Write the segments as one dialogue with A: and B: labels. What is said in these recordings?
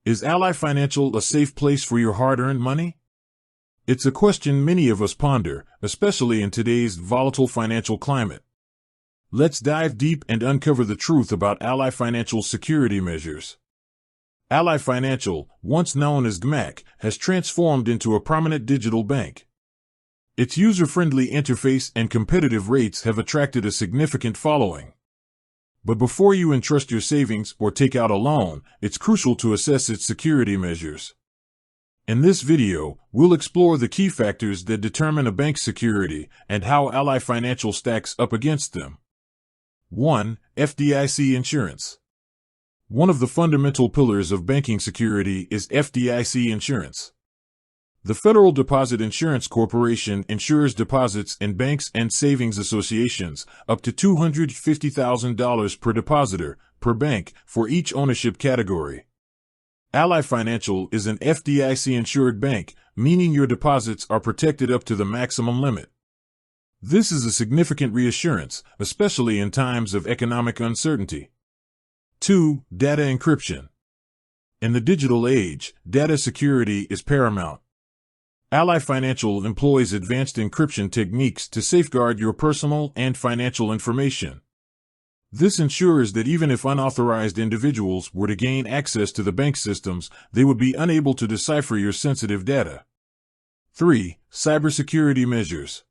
A: Is Ally Financial a safe place for your hard-earned money? It's a question many of us ponder, especially in today's volatile financial climate. Let's dive deep and uncover the truth about Ally Financial's security measures. Ally Financial, once known as GMAC, has transformed into a prominent digital bank. Its user-friendly interface and competitive rates have attracted a significant following. But before you entrust your savings or take out a loan, it's crucial to assess its security measures. In this video, we'll explore the key factors that determine a bank's security and how Ally Financial stacks up against them. 1. FDIC insurance. One of the fundamental pillars of banking security is FDIC insurance. The Federal Deposit Insurance Corporation insures deposits in banks and savings associations up to $250,000 per depositor, per bank, for each ownership category. Ally Financial is an FDIC-insured bank, meaning your deposits are protected up to the maximum limit. This is a significant reassurance, especially in times of economic uncertainty. 2. Data encryption. In the digital age, data security is paramount. Ally Financial employs advanced encryption techniques to safeguard your personal and financial information. This ensures that even if unauthorized individuals were to gain access to the bank systems, they would be unable to decipher your sensitive data. 3. Cybersecurity measures.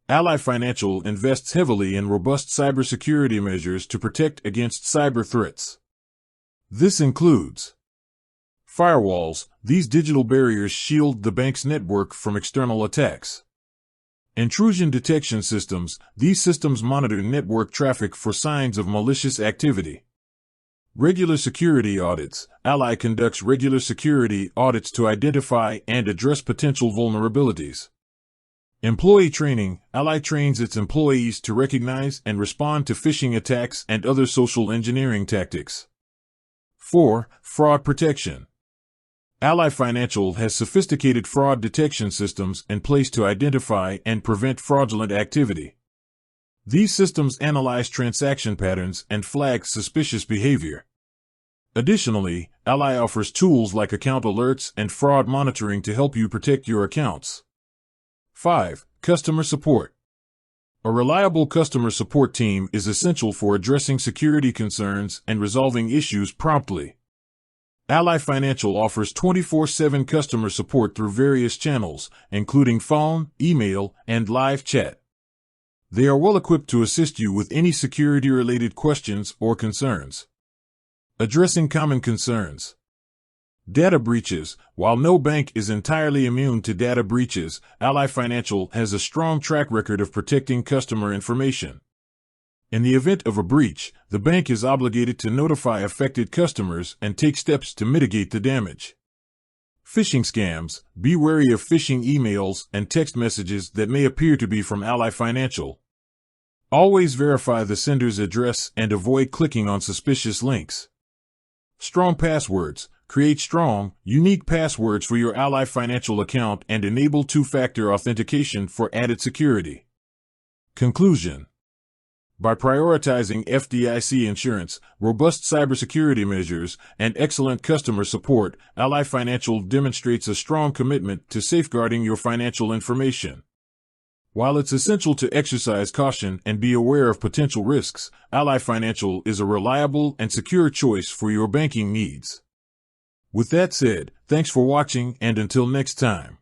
A: Ally Financial invests heavily in robust cybersecurity measures to protect against cyber threats. This includes firewalls. These digital barriers shield the bank's network from external attacks. Intrusion detection systems. These systems monitor network traffic for signs of malicious activity. Regular security audits. Ally conducts regular security audits to identify and address potential vulnerabilities. Employee training. Ally trains its employees to recognize and respond to phishing attacks and other social engineering tactics. 4. Fraud protection. Ally Financial has sophisticated fraud detection systems in place to identify and prevent fraudulent activity. These systems analyze transaction patterns and flag suspicious behavior. Additionally, Ally offers tools like account alerts and fraud monitoring to help you protect your accounts. 5. Customer support. A reliable customer support team is essential for addressing security concerns and resolving issues promptly. Ally Financial offers 24/7 customer support through various channels, including phone, email, and live chat. They are well equipped to assist you with any security-related questions or concerns. Addressing common concerns. Data breaches. While no bank is entirely immune to data breaches, Ally Financial has a strong track record of protecting customer information. In the event of a breach, the bank is obligated to notify affected customers and take steps to mitigate the damage. Phishing scams. Be wary of phishing emails and text messages that may appear to be from Ally Financial. Always verify the sender's address and avoid clicking on suspicious links. Strong passwords. Create strong, unique passwords for your Ally Financial account and enable two-factor authentication for added security. Conclusion. By prioritizing FDIC insurance, robust cybersecurity measures, and excellent customer support, Ally Financial demonstrates a strong commitment to safeguarding your financial information. While it's essential to exercise caution and be aware of potential risks, Ally Financial is a reliable and secure choice for your banking needs. With that said, thanks for watching, and until next time.